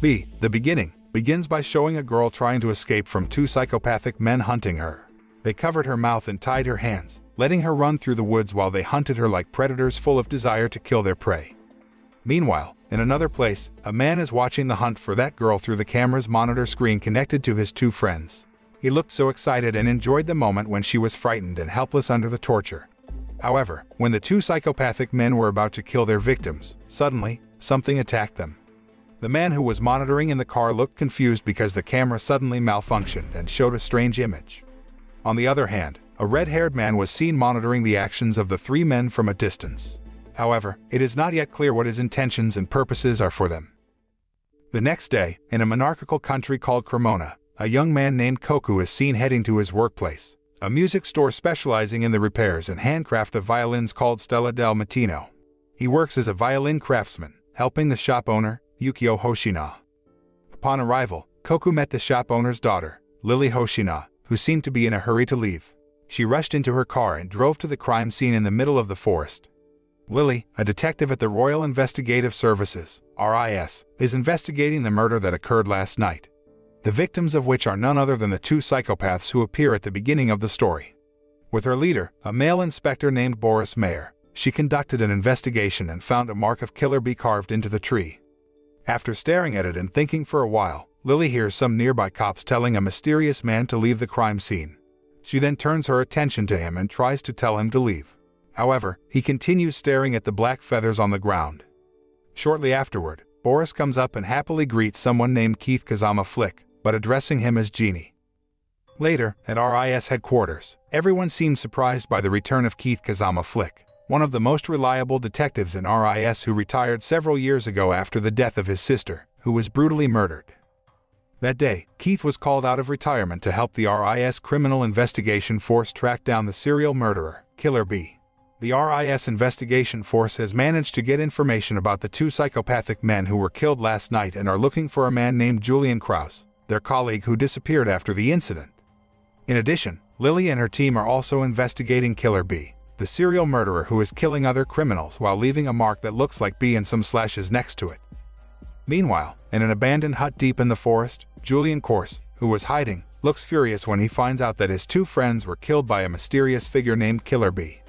B. The beginning begins by showing a girl trying to escape from two psychopathic men hunting her. They covered her mouth and tied her hands, letting her run through the woods while they hunted her like predators full of desire to kill their prey. Meanwhile, in another place, a man is watching the hunt for that girl through the camera's monitor screen connected to his two friends. He looked so excited and enjoyed the moment when she was frightened and helpless under the torture. However, when the two psychopathic men were about to kill their victims, suddenly, something attacked them. The man who was monitoring in the car looked confused because the camera suddenly malfunctioned and showed a strange image. On the other hand, a red-haired man was seen monitoring the actions of the three men from a distance. However, it is not yet clear what his intentions and purposes are for them. The next day, in a monarchical country called Cremona, a young man named Koku is seen heading to his workplace, a music store specializing in the repairs and handcraft of violins called Stella del Mattino. He works as a violin craftsman, helping the shop owner, Yukio Hoshina. Upon arrival, Koku met the shop owner's daughter, Lily Hoshina, who seemed to be in a hurry to leave. She rushed into her car and drove to the crime scene in the middle of the forest. Lily, a detective at the Royal Investigative Services, RIS, is investigating the murder that occurred last night, the victims of which are none other than the two psychopaths who appear at the beginning of the story. With her leader, a male inspector named Boris Mayer, she conducted an investigation and found a mark of killer bee carved into the tree. After staring at it and thinking for a while, Lily hears some nearby cops telling a mysterious man to leave the crime scene. She then turns her attention to him and tries to tell him to leave. However, he continues staring at the black feathers on the ground. Shortly afterward, Boris comes up and happily greets someone named Keith Kazama Flick, but addressing him as Genie. Later, at RIS headquarters, everyone seems surprised by the return of Keith Kazama Flick, one of the most reliable detectives in RIS who retired several years ago after the death of his sister, who was brutally murdered. That day, Keith was called out of retirement to help the RIS Criminal Investigation Force track down the serial murderer, Killer Bee. The RIS Investigation Force has managed to get information about the two psychopathic men who were killed last night and are looking for a man named Julian Krause, their colleague who disappeared after the incident. In addition, Lily and her team are also investigating Killer Bee, the serial murderer who is killing other criminals while leaving a mark that looks like bee and some slashes next to it. Meanwhile, in an abandoned hut deep in the forest, Julian Krause, who was hiding, looks furious when he finds out that his two friends were killed by a mysterious figure named Killer Bee.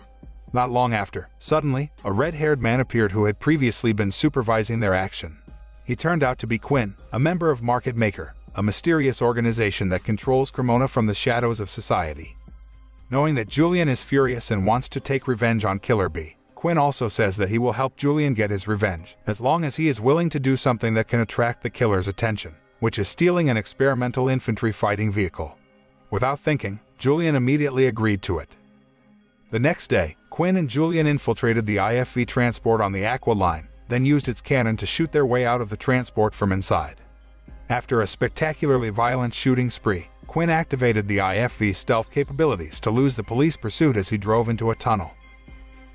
Not long after, suddenly, a red-haired man appeared who had previously been supervising their action. He turned out to be Quinn, a member of Market Maker, a mysterious organization that controls Cremona from the shadows of society. Knowing that Julian is furious and wants to take revenge on Killer Bee, Quinn also says that he will help Julian get his revenge, as long as he is willing to do something that can attract the killer's attention, which is stealing an experimental infantry fighting vehicle. Without thinking, Julian immediately agreed to it. The next day, Quinn and Julian infiltrated the IFV transport on the Aqua line, then used its cannon to shoot their way out of the transport from inside. After a spectacularly violent shooting spree, Quinn activated the IFV stealth capabilities to lose the police pursuit as he drove into a tunnel.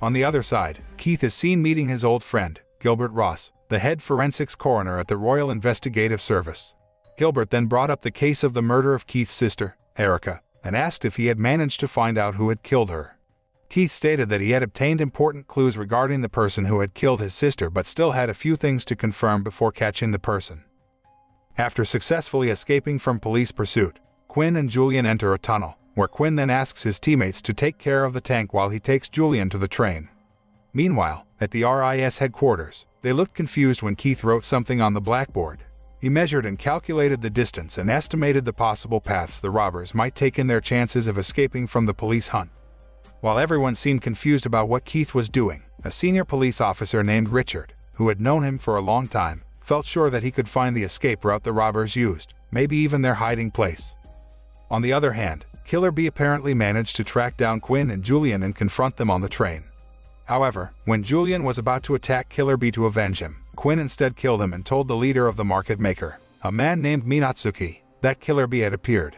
On the other side, Keith is seen meeting his old friend, Gilbert Ross, the head forensics coroner at the Royal Investigative Service. Gilbert then brought up the case of the murder of Keith's sister, Erica, and asked if he had managed to find out who had killed her. Keith stated that he had obtained important clues regarding the person who had killed his sister but still had a few things to confirm before catching the person. After successfully escaping from police pursuit, Quinn and Julian enter a tunnel, where Quinn then asks his teammates to take care of the tank while he takes Julian to the train. Meanwhile, at the RIS headquarters, they looked confused when Keith wrote something on the blackboard. He measured and calculated the distance and estimated the possible paths the robbers might take in their chances of escaping from the police hunt. While everyone seemed confused about what Keith was doing, a senior police officer named Richard, who had known him for a long time, felt sure that he could find the escape route the robbers used, maybe even their hiding place. On the other hand, Killer Bee apparently managed to track down Quinn and Julian and confront them on the train. However, when Julian was about to attack Killer Bee to avenge him, Quinn instead killed him and told the leader of the Market Maker, a man named Minatsuki, that Killer Bee had appeared.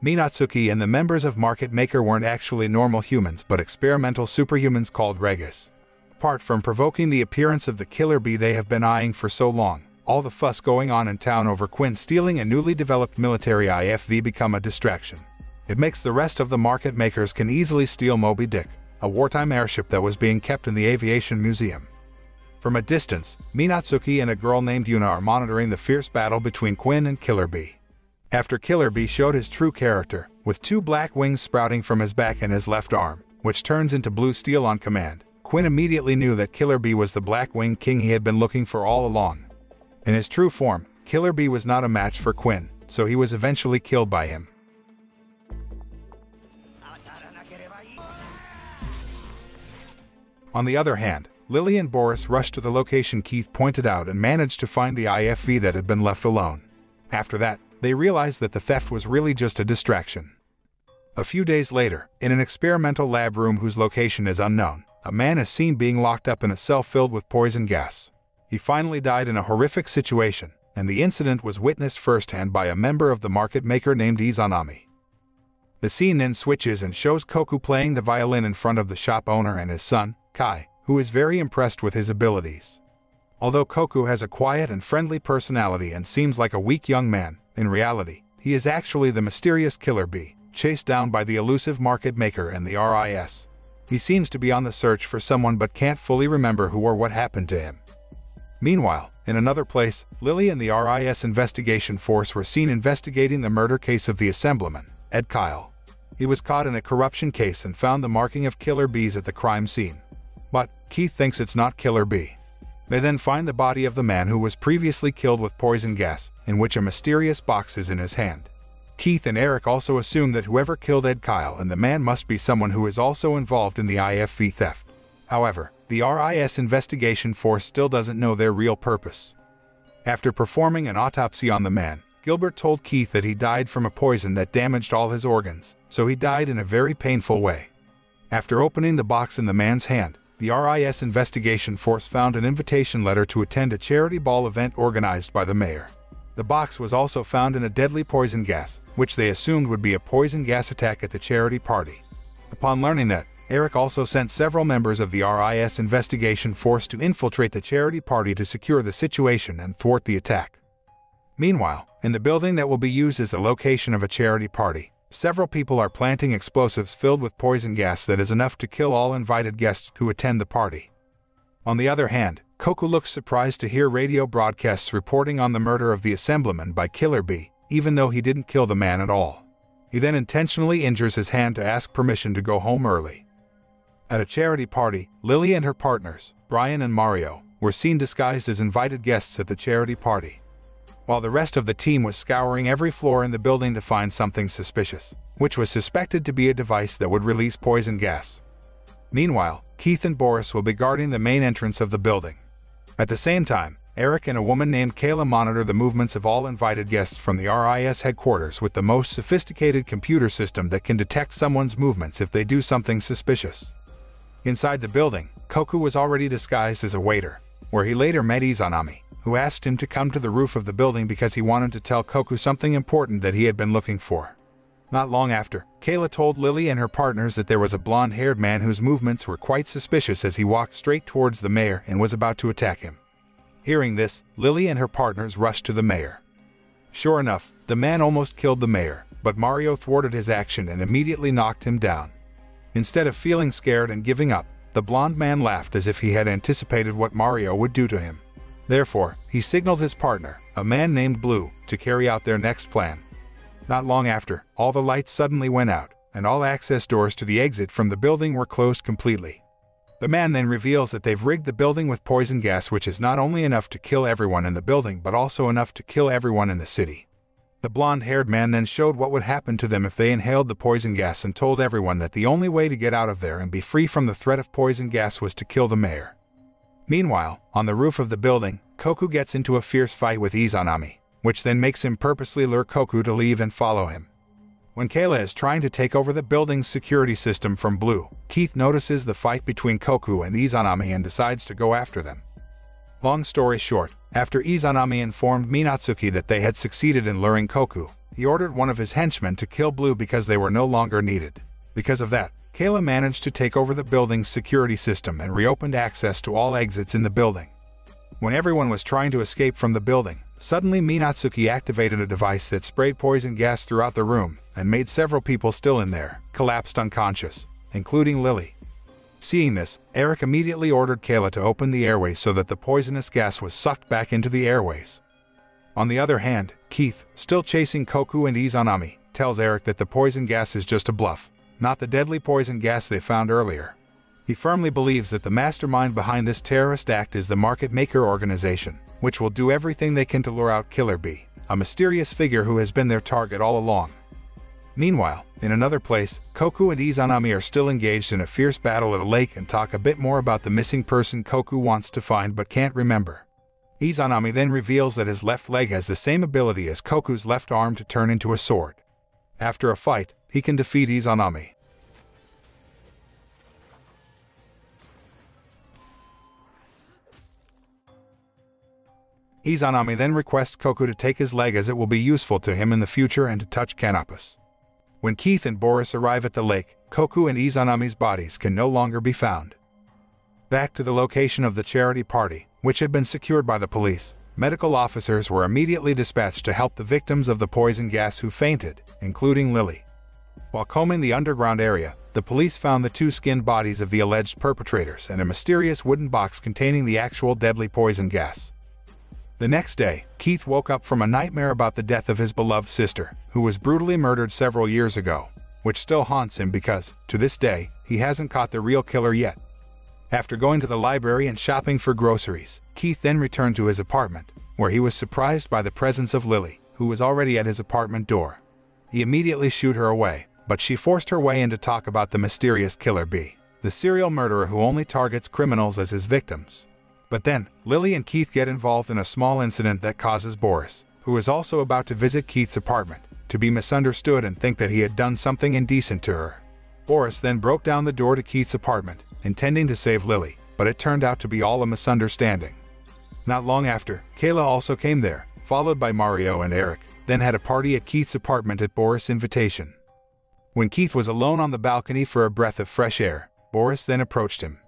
Minatsuki and the members of Market Maker weren't actually normal humans but experimental superhumans called Regus. Apart from provoking the appearance of the Killer Bee they have been eyeing for so long, all the fuss going on in town over Quinn stealing a newly developed military IFV become a distraction. It makes the rest of the Market Makers can easily steal Moby Dick, a wartime airship that was being kept in the Aviation Museum. From a distance, Minatsuki and a girl named Yuna are monitoring the fierce battle between Quinn and Killer Bee. After Killer Bee showed his true character, with 2 black wings sprouting from his back and his left arm, which turns into blue steel on command, Quinn immediately knew that Killer Bee was the Black Winged King he had been looking for all along. In his true form, Killer Bee was not a match for Quinn, so he was eventually killed by him. On the other hand, Lily and Boris rushed to the location Keith pointed out and managed to find the IFV that had been left alone. After that, they realized that the theft was really just a distraction. A few days later, in an experimental lab room whose location is unknown, a man is seen being locked up in a cell filled with poison gas. He finally died in a horrific situation, and the incident was witnessed firsthand by a member of the market maker named Izanami. The scene then switches and shows Koku playing the violin in front of the shop owner and his son, Kai, who is very impressed with his abilities. Although Koku has a quiet and friendly personality and seems like a weak young man, in reality, he is actually the mysterious Killer Bee, chased down by the elusive market maker and the RIS. He seems to be on the search for someone but can't fully remember who or what happened to him. Meanwhile, in another place, Lily and the RIS investigation force were seen investigating the murder case of the assemblyman, Ed Kyle. He was caught in a corruption case and found the marking of Killer Bees at the crime scene. But Keith thinks it's not Killer Bee. They then find the body of the man who was previously killed with poison gas, in which a mysterious box is in his hand. Keith and Eric also assume that whoever killed Ed Kyle and the man must be someone who is also involved in the IFV theft. However, the RIS investigation force still doesn't know their real purpose. After performing an autopsy on the man, Gilbert told Keith that he died from a poison that damaged all his organs, so he died in a very painful way. After opening the box in the man's hand, the RIS investigation force found an invitation letter to attend a charity ball event organized by the mayor. The box was also found in a deadly poison gas, which they assumed would be a poison gas attack at the charity party. Upon learning that, Eric also sent several members of the RIS investigation force to infiltrate the charity party to secure the situation and thwart the attack. Meanwhile, in the building that will be used as the location of a charity party, several people are planting explosives filled with poison gas that is enough to kill all invited guests who attend the party. On the other hand, Koku looks surprised to hear radio broadcasts reporting on the murder of the assemblyman by Killer Bee, even though he didn't kill the man at all. He then intentionally injures his hand to ask permission to go home early. At a charity party, Lily and her partners, Brian and Mario, were seen disguised as invited guests at the charity party. While the rest of the team was scouring every floor in the building to find something suspicious, which was suspected to be a device that would release poison gas. Meanwhile, Keith and Boris will be guarding the main entrance of the building. At the same time, Eric and a woman named Kayla monitor the movements of all invited guests from the RIS headquarters with the most sophisticated computer system that can detect someone's movements if they do something suspicious. Inside the building, Koku was already disguised as a waiter, where he later met Izanami, who asked him to come to the roof of the building because he wanted to tell Koku something important that he had been looking for. Not long after, Kayla told Lily and her partners that there was a blonde-haired man whose movements were quite suspicious as he walked straight towards the mayor and was about to attack him. Hearing this, Lily and her partners rushed to the mayor. Sure enough, the man almost killed the mayor, but Mario thwarted his action and immediately knocked him down. Instead of feeling scared and giving up, the blonde man laughed as if he had anticipated what Mario would do to him. Therefore, he signaled his partner, a man named Blue, to carry out their next plan. Not long after, all the lights suddenly went out, and all access doors to the exit from the building were closed completely. The man then reveals that they've rigged the building with poison gas, which is not only enough to kill everyone in the building but also enough to kill everyone in the city. The blonde-haired man then showed what would happen to them if they inhaled the poison gas and told everyone that the only way to get out of there and be free from the threat of poison gas was to kill the mayor. Meanwhile, on the roof of the building, Koku gets into a fierce fight with Izanami, which then makes him purposely lure Koku to leave and follow him. When Kayla is trying to take over the building's security system from Blue, Keith notices the fight between Koku and Izanami and decides to go after them. Long story short, after Izanami informed Minatsuki that they had succeeded in luring Koku, he ordered one of his henchmen to kill Blue because they were no longer needed. Because of that, Kayla managed to take over the building's security system and reopened access to all exits in the building. When everyone was trying to escape from the building, suddenly Minatsuki activated a device that sprayed poison gas throughout the room and made several people still in there collapsed unconscious, including Lily. Seeing this, Eric immediately ordered Kayla to open the airways so that the poisonous gas was sucked back into the airways. On the other hand, Keith, still chasing Koku and Izanami, tells Eric that the poison gas is just a bluff, not the deadly poison gas they found earlier. He firmly believes that the mastermind behind this terrorist act is the Market Maker organization, which will do everything they can to lure out Killer B, a mysterious figure who has been their target all along. Meanwhile, in another place, Koku and Izanami are still engaged in a fierce battle at a lake and talk a bit more about the missing person Koku wants to find but can't remember. Izanami then reveals that his left leg has the same ability as Koku's left arm to turn into a sword. After a fight, he can defeat Izanami. Izanami then requests Koku to take his leg as it will be useful to him in the future and to touch Canopus. When Keith and Boris arrive at the lake, Koku and Izanami's bodies can no longer be found. Back to the location of the charity party, which had been secured by the police, medical officers were immediately dispatched to help the victims of the poison gas who fainted, including Lily. While combing the underground area, the police found the two skinned bodies of the alleged perpetrators and a mysterious wooden box containing the actual deadly poison gas. The next day, Keith woke up from a nightmare about the death of his beloved sister, who was brutally murdered several years ago, which still haunts him because, to this day, he hasn't caught the real killer yet. After going to the library and shopping for groceries, Keith then returned to his apartment, where he was surprised by the presence of Lily, who was already at his apartment door. He immediately shooed her away, but she forced her way in to talk about the mysterious Killer B, the serial murderer who only targets criminals as his victims. But then, Lily and Keith get involved in a small incident that causes Boris, who is also about to visit Keith's apartment, to be misunderstood and think that he had done something indecent to her. Boris then broke down the door to Keith's apartment, intending to save Lily, but it turned out to be all a misunderstanding. Not long after, Kayla also came there, followed by Mario and Eric, then had a party at Keith's apartment at Boris' invitation. When Keith was alone on the balcony for a breath of fresh air, Boris then approached him.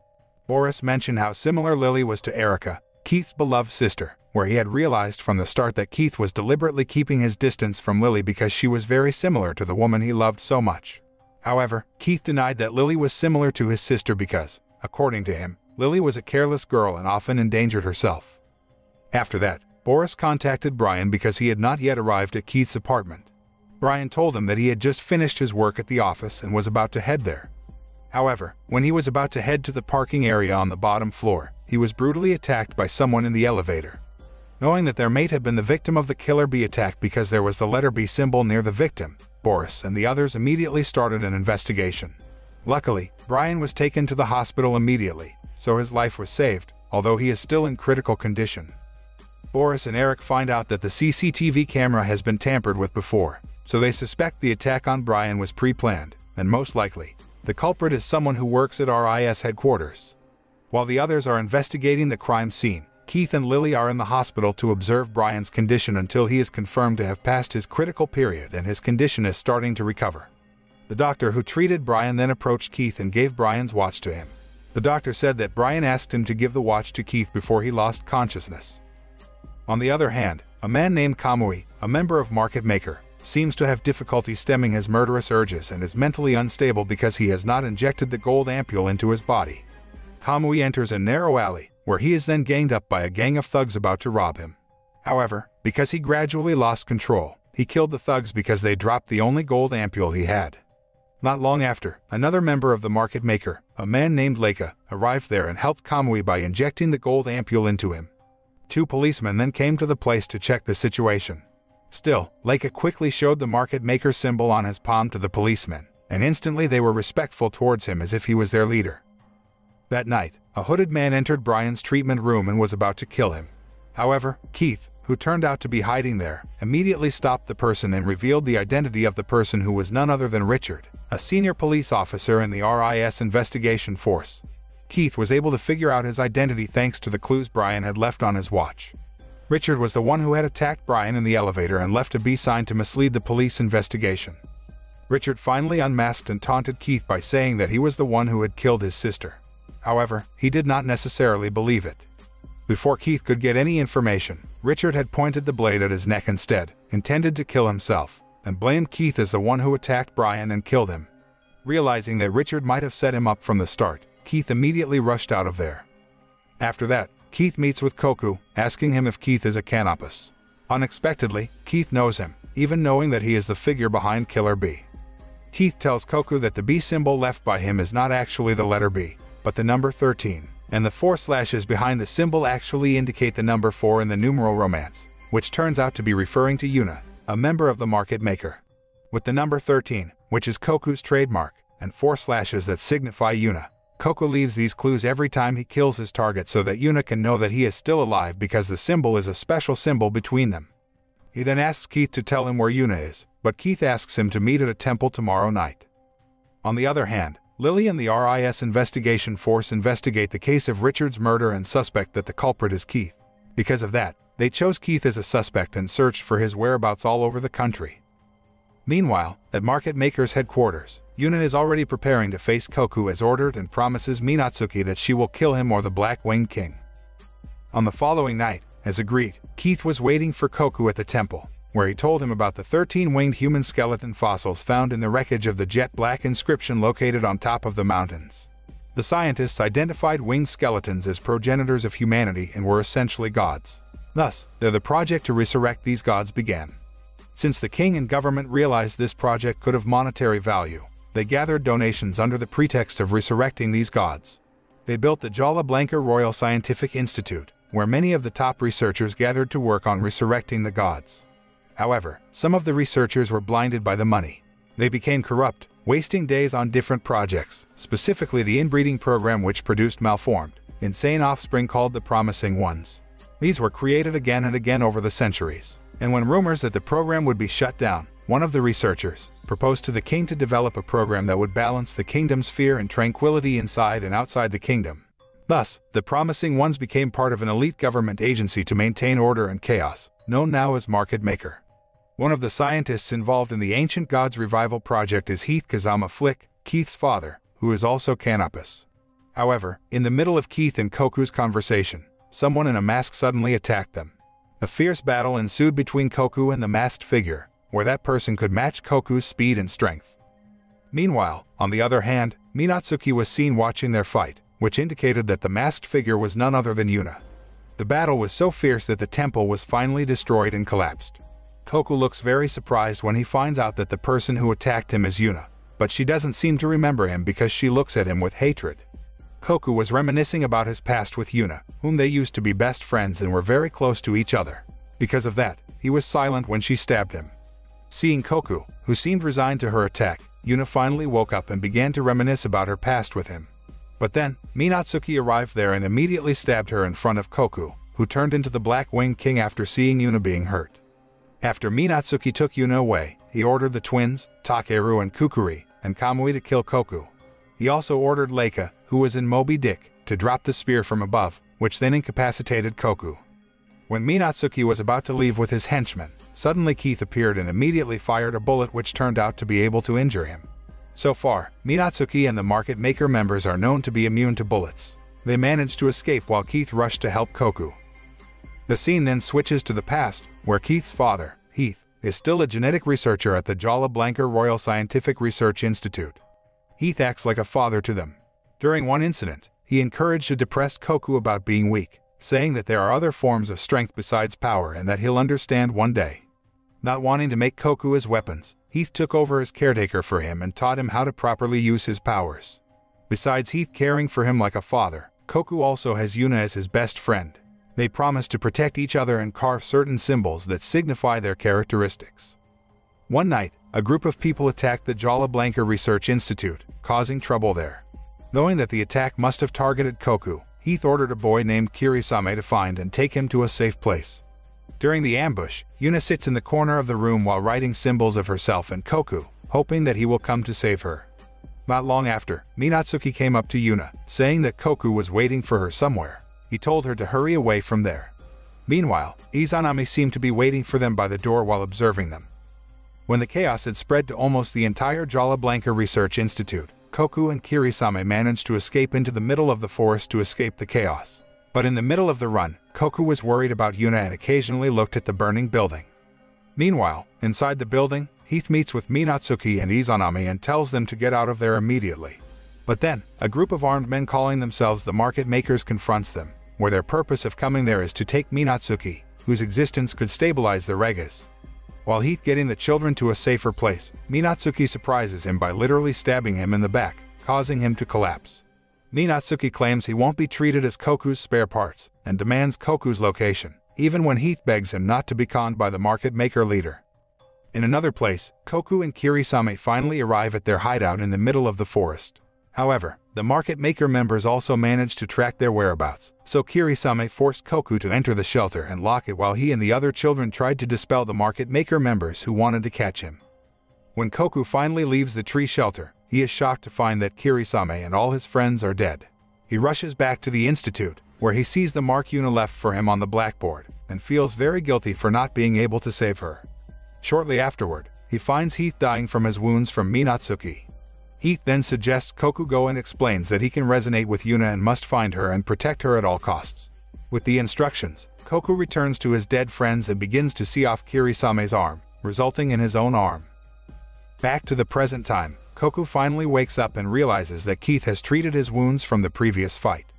Boris mentioned how similar Lily was to Erica, Keith's beloved sister, where he had realized from the start that Keith was deliberately keeping his distance from Lily because she was very similar to the woman he loved so much. However, Keith denied that Lily was similar to his sister because, according to him, Lily was a careless girl and often endangered herself. After that, Boris contacted Brian because he had not yet arrived at Keith's apartment. Brian told him that he had just finished his work at the office and was about to head there. However, when he was about to head to the parking area on the bottom floor, he was brutally attacked by someone in the elevator. Knowing that their mate had been the victim of the Killer B attack because there was the letter B symbol near the victim, Boris and the others immediately started an investigation. Luckily, Brian was taken to the hospital immediately, so his life was saved, although he is still in critical condition. Boris and Eric find out that the CCTV camera has been tampered with before, so they suspect the attack on Brian was pre-planned, and most likely, the culprit is someone who works at RIS headquarters. While the others are investigating the crime scene, Keith and Lily are in the hospital to observe Brian's condition until he is confirmed to have passed his critical period and his condition is starting to recover. The doctor who treated Brian then approached Keith and gave Brian's watch to him. The doctor said that Brian asked him to give the watch to Keith before he lost consciousness. On the other hand, a man named Kamui, a member of Market Maker, seems to have difficulty stemming his murderous urges and is mentally unstable because he has not injected the gold ampule into his body. Kamui enters a narrow alley, where he is then ganged up by a gang of thugs about to rob him. However, because he gradually lost control, he killed the thugs because they dropped the only gold ampule he had. Not long after, another member of the Market Maker, a man named Leica, arrived there and helped Kamui by injecting the gold ampule into him. Two policemen then came to the place to check the situation. Still, Leica quickly showed the Market Maker symbol on his palm to the policemen, and instantly they were respectful towards him as if he was their leader. That night, a hooded man entered Brian's treatment room and was about to kill him. However, Keith, who turned out to be hiding there, immediately stopped the person and revealed the identity of the person, who was none other than Richard, a senior police officer in the RIS investigation force. Keith was able to figure out his identity thanks to the clues Brian had left on his watch. Richard was the one who had attacked Brian in the elevator and left a B sign to mislead the police investigation. Richard finally unmasked and taunted Keith by saying that he was the one who had killed his sister. However, he did not necessarily believe it. Before Keith could get any information, Richard had pointed the blade at his neck instead, intended to kill himself, and blamed Keith as the one who attacked Brian and killed him. Realizing that Richard might have set him up from the start, Keith immediately rushed out of there. After that, Keith meets with Koku, asking him if Keith is a canopus. Unexpectedly, Keith knows him, even knowing that he is the figure behind Killer B. Keith tells Koku that the B symbol left by him is not actually the letter B, but the number 13, and the 4 slashes behind the symbol actually indicate the number 4 in the numeral romance, which turns out to be referring to Yuna, a member of the market maker. With the number 13, which is Koku's trademark, and 4 slashes that signify Yuna, Koku leaves these clues every time he kills his target so that Yuna can know that he is still alive because the symbol is a special symbol between them. He then asks Keith to tell him where Yuna is, but Keith asks him to meet at a temple tomorrow night. On the other hand, Lily and the RIS investigation force investigate the case of Richard's murder and suspect that the culprit is Keith. Because of that, they chose Keith as a suspect and searched for his whereabouts all over the country. Meanwhile, at Market Maker's headquarters, Yuna is already preparing to face Koku as ordered and promises Minatsuki that she will kill him or the Black-Winged King. On the following night, as agreed, Keith was waiting for Koku at the temple, where he told him about the 13-winged human skeleton fossils found in the wreckage of the jet black inscription located on top of the mountains. The scientists identified winged skeletons as progenitors of humanity and were essentially gods. Thus, the project to resurrect these gods began. Since the king and government realized this project could have monetary value, they gathered donations under the pretext of resurrecting these gods. They built the Jala Blanca Royal Scientific Institute, where many of the top researchers gathered to work on resurrecting the gods. However, some of the researchers were blinded by the money. They became corrupt, wasting days on different projects, specifically the inbreeding program which produced malformed, insane offspring called the Promising Ones. These were created again and again over the centuries, and when rumors that the program would be shut down, one of the researchers proposed to the king to develop a program that would balance the kingdom's fear and tranquility inside and outside the kingdom. Thus, the Promising Ones became part of an elite government agency to maintain order and chaos, known now as Market Maker. One of the scientists involved in the Ancient Gods Revival project is Heath Kazama Flick, Keith's father, who is also canopus. However, in the middle of Keith and Koku's conversation, someone in a mask suddenly attacked them. A fierce battle ensued between Koku and the masked figure, where that person could match Koku's speed and strength. Meanwhile, on the other hand, Minatsuki was seen watching their fight, which indicated that the masked figure was none other than Yuna. The battle was so fierce that the temple was finally destroyed and collapsed. Koku looks very surprised when he finds out that the person who attacked him is Yuna, but she doesn't seem to remember him because she looks at him with hatred. Koku was reminiscing about his past with Yuna, whom they used to be best friends and were very close to each other. Because of that, he was silent when she stabbed him. Seeing Koku, who seemed resigned to her attack, Yuna finally woke up and began to reminisce about her past with him. But then, Minatsuki arrived there and immediately stabbed her in front of Koku, who turned into the Black-Winged King after seeing Yuna being hurt. After Minatsuki took Yuna away, he ordered the twins, Takeru and Kukuri, and Kamui to kill Koku. He also ordered Leica, who was in Moby Dick, to drop the spear from above, which then incapacitated Koku. When Minatsuki was about to leave with his henchmen, suddenly Keith appeared and immediately fired a bullet which turned out to be able to injure him. So far, Minatsuki and the Market Maker members are known to be immune to bullets. They managed to escape while Keith rushed to help Koku. The scene then switches to the past, where Keith's father, Heath, is still a genetic researcher at the Jala Blanca Royal Scientific Research Institute. Heath acts like a father to them. During one incident, he encouraged a depressed Koku about being weak, saying that there are other forms of strength besides power and that he'll understand one day. Not wanting to make Koku his weapons, Heath took over as caretaker for him and taught him how to properly use his powers. Besides Heath caring for him like a father, Koku also has Yuna as his best friend. They promise to protect each other and carve certain symbols that signify their characteristics. One night, a group of people attacked the Jala Blanca Research Institute, causing trouble there. Knowing that the attack must have targeted Koku, Heath ordered a boy named Kirisame to find and take him to a safe place. During the ambush, Yuna sits in the corner of the room while writing symbols of herself and Koku, hoping that he will come to save her. Not long after, Minatsuki came up to Yuna, saying that Koku was waiting for her somewhere. He told her to hurry away from there. Meanwhile, Izanami seemed to be waiting for them by the door while observing them. When the chaos had spread to almost the entire Jala Blanca Research Institute, Koku and Kirisame managed to escape into the middle of the forest to escape the chaos. But in the middle of the run, Koku was worried about Yuna and occasionally looked at the burning building. Meanwhile, inside the building, Heath meets with Minatsuki and Izanami and tells them to get out of there immediately. But then, a group of armed men calling themselves the market makers confronts them, where their purpose of coming there is to take Minatsuki, whose existence could stabilize the Regas. While Heath getting the children to a safer place, Minatsuki surprises him by literally stabbing him in the back, causing him to collapse. Minatsuki claims he won't be treated as Koku's spare parts, and demands Koku's location, even when Heath begs him not to be conned by the market maker leader. In another place, Koku and Kirisame finally arrive at their hideout in the middle of the forest. However, the market maker members also manage to track their whereabouts, so Kirisame forced Koku to enter the shelter and lock it while he and the other children tried to dispel the market maker members who wanted to catch him. When Koku finally leaves the tree shelter, he is shocked to find that Kirisame and all his friends are dead. He rushes back to the institute, where he sees the mark Yuna left for him on the blackboard, and feels very guilty for not being able to save her. Shortly afterward, he finds Heath dying from his wounds from Minatsuki. Heath then suggests Koku go and explains that he can resonate with Yuna and must find her and protect her at all costs. With the instructions, Koku returns to his dead friends and begins to see off Kirisame's arm, resulting in his own arm. Back to the present time, Koku finally wakes up and realizes that Keith has treated his wounds from the previous fight.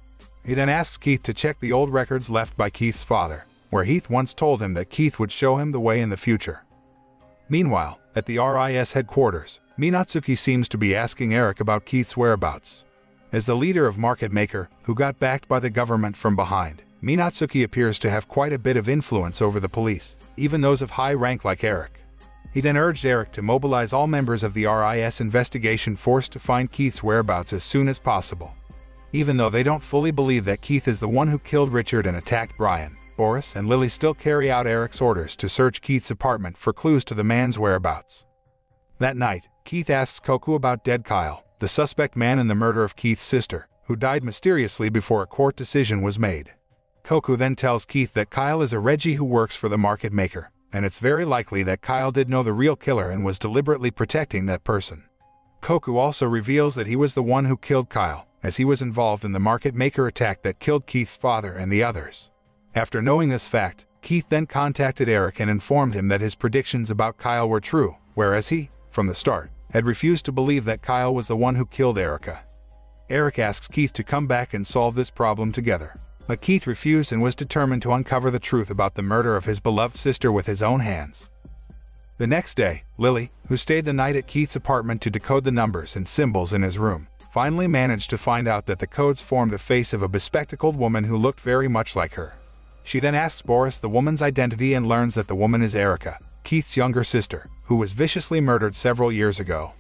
He then asks Keith to check the old records left by Keith's father, where Heath once told him that Keith would show him the way in the future. Meanwhile, at the RIS headquarters, Minatsuki seems to be asking Eric about Keith's whereabouts. As the leader of Market Maker, who got backed by the government from behind, Minatsuki appears to have quite a bit of influence over the police, even those of high rank like Eric. He then urged Eric to mobilize all members of the RIS investigation force to find Keith's whereabouts as soon as possible. Even though they don't fully believe that Keith is the one who killed Richard and attacked Brian, Boris and Lily still carry out Eric's orders to search Keith's apartment for clues to the man's whereabouts. That night, Keith asks Koku about dead Kyle, the suspect man in the murder of Keith's sister, who died mysteriously before a court decision was made. Koku then tells Keith that Kyle is a Reggie who works for the market maker, and it's very likely that Kyle did know the real killer and was deliberately protecting that person. Koku also reveals that he was the one who killed Kyle, as he was involved in the market maker attack that killed Keith's father and the others. After knowing this fact, Keith then contacted Eric and informed him that his predictions about Kyle were true, whereas he, from the start, had refused to believe that Kyle was the one who killed Erica. Eric asks Keith to come back and solve this problem together, but Keith refused and was determined to uncover the truth about the murder of his beloved sister with his own hands. The next day, Lily, who stayed the night at Keith's apartment to decode the numbers and symbols in his room, finally managed to find out that the codes formed a face of a bespectacled woman who looked very much like her. She then asks Boris the woman's identity and learns that the woman is Erica, Keith's younger sister, who was viciously murdered several years ago.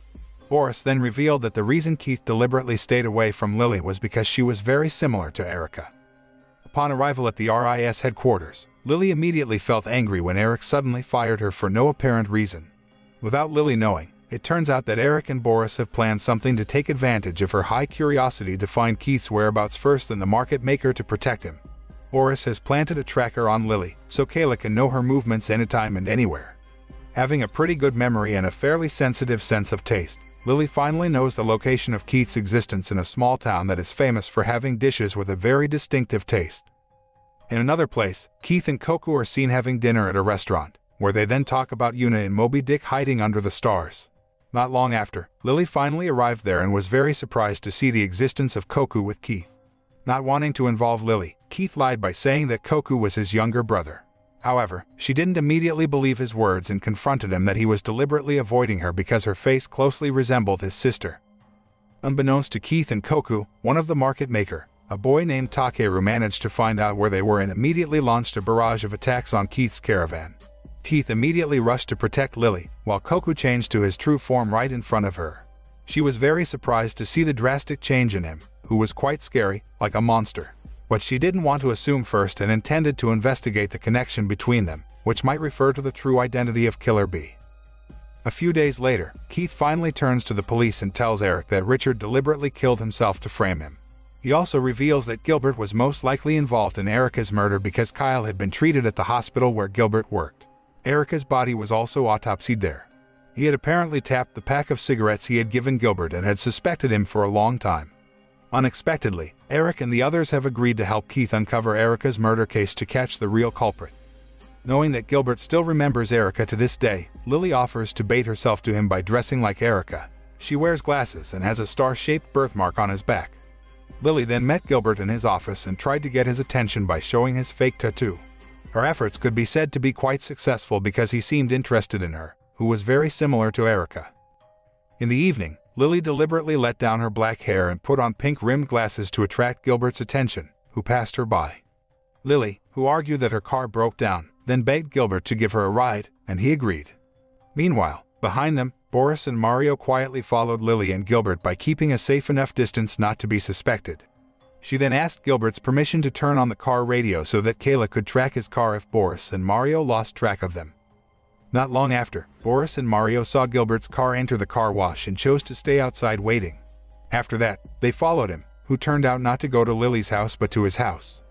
Boris then revealed that the reason Keith deliberately stayed away from Lily was because she was very similar to Erica. Upon arrival at the RIS headquarters, Lily immediately felt angry when Eric suddenly fired her for no apparent reason. Without Lily knowing, it turns out that Eric and Boris have planned something to take advantage of her high curiosity to find Keith's whereabouts first and the market maker to protect him. Boris has planted a tracker on Lily, so Kayla can know her movements anytime and anywhere. Having a pretty good memory and a fairly sensitive sense of taste, Lily finally knows the location of Keith's existence in a small town that is famous for having dishes with a very distinctive taste. In another place, Keith and Koku are seen having dinner at a restaurant, where they then talk about Yuna and Moby Dick hiding under the stars. Not long after, Lily finally arrived there and was very surprised to see the existence of Koku with Keith. Not wanting to involve Lily, Keith lied by saying that Koku was his younger brother. However, she didn't immediately believe his words and confronted him that he was deliberately avoiding her because her face closely resembled his sister. Unbeknownst to Keith and Koku, one of the market maker, a boy named Takeru, managed to find out where they were and immediately launched a barrage of attacks on Keith's caravan. Keith immediately rushed to protect Lily, while Koku changed to his true form right in front of her. She was very surprised to see the drastic change in him, who was quite scary, like a monster. But she didn't want to assume first and intended to investigate the connection between them, which might refer to the true identity of Killer B. A few days later, Keith finally turns to the police and tells Eric that Richard deliberately killed himself to frame him. He also reveals that Gilbert was most likely involved in Erica's murder because Kyle had been treated at the hospital where Gilbert worked. Erica's body was also autopsied there. He had apparently tapped the pack of cigarettes he had given Gilbert and had suspected him for a long time. Unexpectedly, Eric and the others have agreed to help Keith uncover Erica's murder case to catch the real culprit. Knowing that Gilbert still remembers Erica to this day, Lily offers to bait herself to him by dressing like Erica. She wears glasses and has a star-shaped birthmark on his back. Lily then met Gilbert in his office and tried to get his attention by showing his fake tattoo. Her efforts could be said to be quite successful because he seemed interested in her, who was very similar to Erica. In the evening, Lily deliberately let down her black hair and put on pink-rimmed glasses to attract Gilbert's attention, who passed her by. Lily, who argued that her car broke down, then begged Gilbert to give her a ride, and he agreed. Meanwhile, behind them, Boris and Mario quietly followed Lily and Gilbert by keeping a safe enough distance not to be suspected. She then asked Gilbert's permission to turn on the car radio so that Kayla could track his car if Boris and Mario lost track of them. Not long after, Boris and Mario saw Gilbert's car enter the car wash and chose to stay outside waiting. After that, they followed him, who turned out not to go to Lily's house but to his house.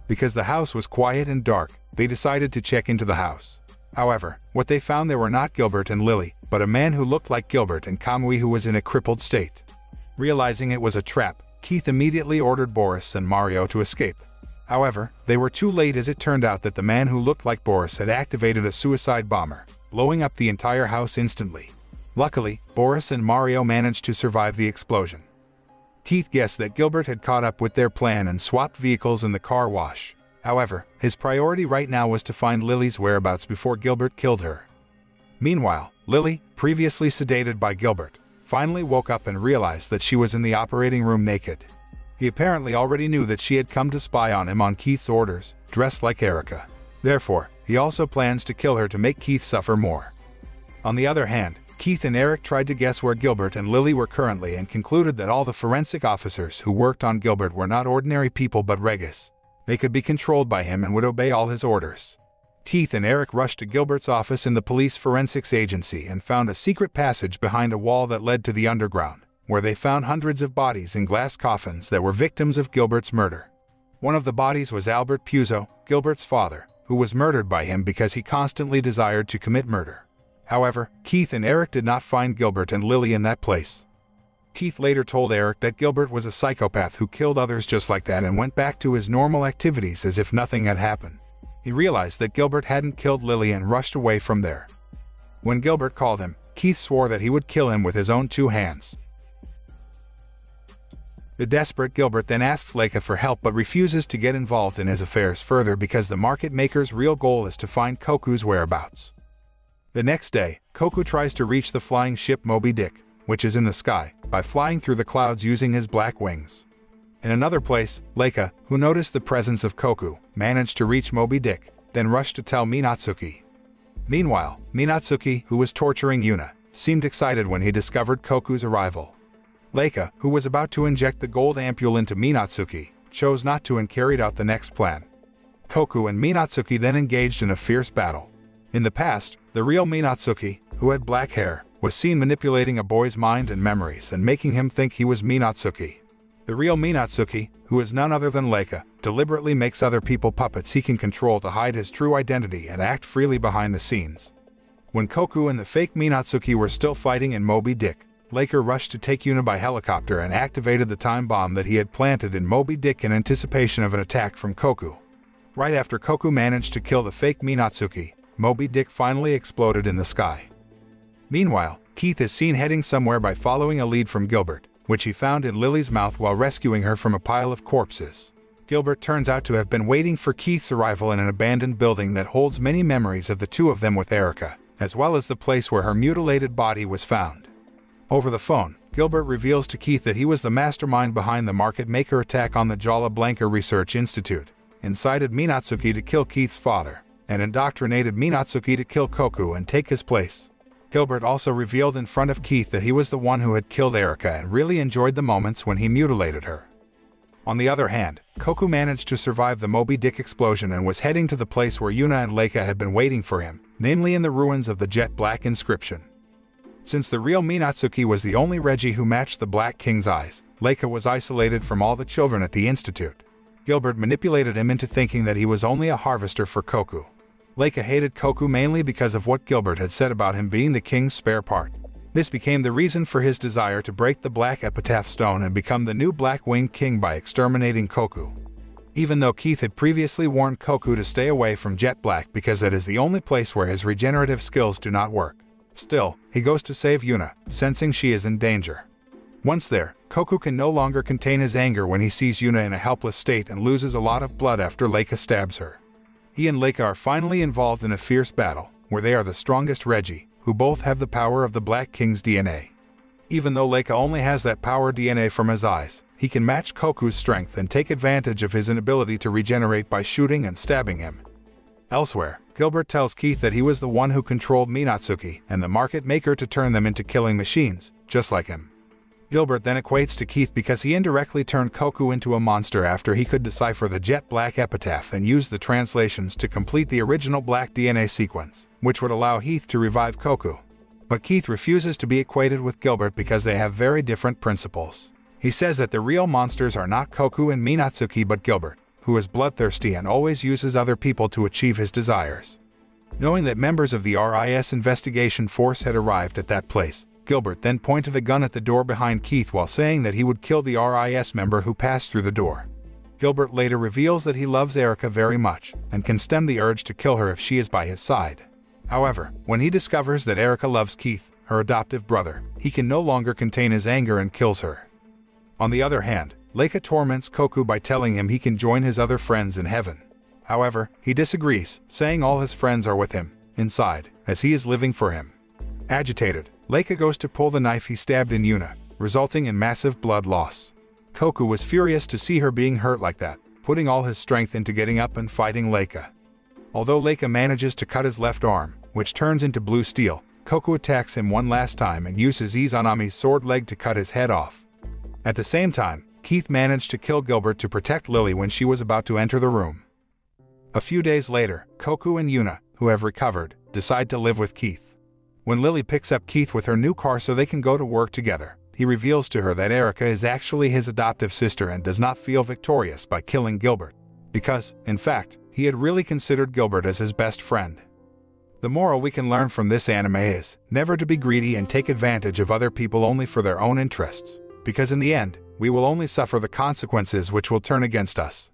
Because the house was quiet and dark, they decided to check into the house. However, what they found there were not Gilbert and Lily, but a man who looked like Gilbert and Kamui who was in a crippled state. Realizing it was a trap, Keith immediately ordered Boris and Mario to escape. However, they were too late as it turned out that the man who looked like Boris had activated a suicide bomber, blowing up the entire house instantly. Luckily, Boris and Mario managed to survive the explosion. Keith guessed that Gilbert had caught up with their plan and swapped vehicles in the car wash. However, his priority right now was to find Lily's whereabouts before Gilbert killed her. Meanwhile, Lily, previously sedated by Gilbert, finally woke up and realized that she was in the operating room naked. He apparently already knew that she had come to spy on him on Keith's orders, dressed like Erica. Therefore, he also plans to kill her to make Keith suffer more. On the other hand, Keith and Eric tried to guess where Gilbert and Lily were currently and concluded that all the forensic officers who worked on Gilbert were not ordinary people but Regis. They could be controlled by him and would obey all his orders. Keith and Eric rushed to Gilbert's office in the police forensics agency and found a secret passage behind a wall that led to the underground, where they found hundreds of bodies in glass coffins that were victims of Gilbert's murder. One of the bodies was Albert Puzo, Gilbert's father, who was murdered by him because he constantly desired to commit murder. However, Keith and Eric did not find Gilbert and Lily in that place. Keith later told Eric that Gilbert was a psychopath who killed others just like that and went back to his normal activities as if nothing had happened. He realized that Gilbert hadn't killed Lily and rushed away from there. When Gilbert called him, Keith swore that he would kill him with his own 2 hands. The desperate Gilbert then asks Leica for help but refuses to get involved in his affairs further because the market maker's real goal is to find Koku's whereabouts. The next day, Koku tries to reach the flying ship Moby Dick, which is in the sky, by flying through the clouds using his black wings. In another place, Leica, who noticed the presence of Koku, managed to reach Moby Dick, then rushed to tell Minatsuki. Meanwhile, Minatsuki, who was torturing Yuna, seemed excited when he discovered Koku's arrival. Leica, who was about to inject the gold ampule into Minatsuki, chose not to and carried out the next plan. Koku and Minatsuki then engaged in a fierce battle. In the past, the real Minatsuki, who had black hair, was seen manipulating a boy's mind and memories and making him think he was Minatsuki. The real Minatsuki, who is none other than Leica, deliberately makes other people puppets he can control to hide his true identity and act freely behind the scenes. When Koku and the fake Minatsuki were still fighting in Moby Dick, Leica rushed to take Yuna by helicopter and activated the time bomb that he had planted in Moby Dick in anticipation of an attack from Koku. Right after Koku managed to kill the fake Minatsuki, Moby Dick finally exploded in the sky. Meanwhile, Keith is seen heading somewhere by following a lead from Gilbert, which he found in Lily's mouth while rescuing her from a pile of corpses. Gilbert turns out to have been waiting for Keith's arrival in an abandoned building that holds many memories of the two of them with Erica, as well as the place where her mutilated body was found. Over the phone, Gilbert reveals to Keith that he was the mastermind behind the market maker attack on the Jala Blanca Research Institute, incited Minatsuki to kill Keith's father, and indoctrinated Minatsuki to kill Koku and take his place. Gilbert also revealed in front of Keith that he was the one who had killed Erica and really enjoyed the moments when he mutilated her. On the other hand, Koku managed to survive the Moby Dick explosion and was heading to the place where Yuna and Leica had been waiting for him, namely in the ruins of the jet black inscription. Since the real Minatsuki was the only Reggie who matched the Black King's eyes, Leica was isolated from all the children at the institute. Gilbert manipulated him into thinking that he was only a harvester for Koku. Leica hated Koku mainly because of what Gilbert had said about him being the king's spare part. This became the reason for his desire to break the Black Epitaph Stone and become the new Black-Winged King by exterminating Koku. Even though Keith had previously warned Koku to stay away from Jet Black because that is the only place where his regenerative skills do not work. Still, he goes to save Yuna, sensing she is in danger. Once there, Koku can no longer contain his anger when he sees Yuna in a helpless state and loses a lot of blood after Leica stabs her. He and Leica are finally involved in a fierce battle, where they are the strongest Reggie, who both have the power of the Black King's DNA. Even though Leica only has that power DNA from his eyes, he can match Koku's strength and take advantage of his inability to regenerate by shooting and stabbing him. Elsewhere, Gilbert tells Keith that he was the one who controlled Minatsuki and the market maker to turn them into killing machines, just like him. Gilbert then equates to Keith because he indirectly turned Koku into a monster after he could decipher the jet black epitaph and use the translations to complete the original black DNA sequence, which would allow Heath to revive Koku. But Keith refuses to be equated with Gilbert because they have very different principles. He says that the real monsters are not Koku and Minatsuki but Gilbert, who is bloodthirsty and always uses other people to achieve his desires. Knowing that members of the RIS investigation force had arrived at that place, Gilbert then pointed a gun at the door behind Keith while saying that he would kill the RIS member who passed through the door. Gilbert later reveals that he loves Erica very much and can stem the urge to kill her if she is by his side. However, when he discovers that Erica loves Keith, her adoptive brother, he can no longer contain his anger and kills her. On the other hand, Leica torments Koku by telling him he can join his other friends in heaven. However, he disagrees, saying all his friends are with him, inside, as he is living for him. Agitated, Leica goes to pull the knife he stabbed in Yuna, resulting in massive blood loss. Koku was furious to see her being hurt like that, putting all his strength into getting up and fighting Leica. Although Leica manages to cut his left arm, which turns into blue steel, Koku attacks him one last time and uses Izanami's sword leg to cut his head off. At the same time, Keith managed to kill Gilbert to protect Lily when she was about to enter the room. A few days later, Koku and Yuna, who have recovered, decide to live with Keith. When Lily picks up Keith with her new car so they can go to work together, he reveals to her that Erica is actually his adoptive sister and does not feel victorious by killing Gilbert, because, in fact, he had really considered Gilbert as his best friend. The moral we can learn from this anime is never to be greedy and take advantage of other people only for their own interests, because in the end, we will only suffer the consequences which will turn against us.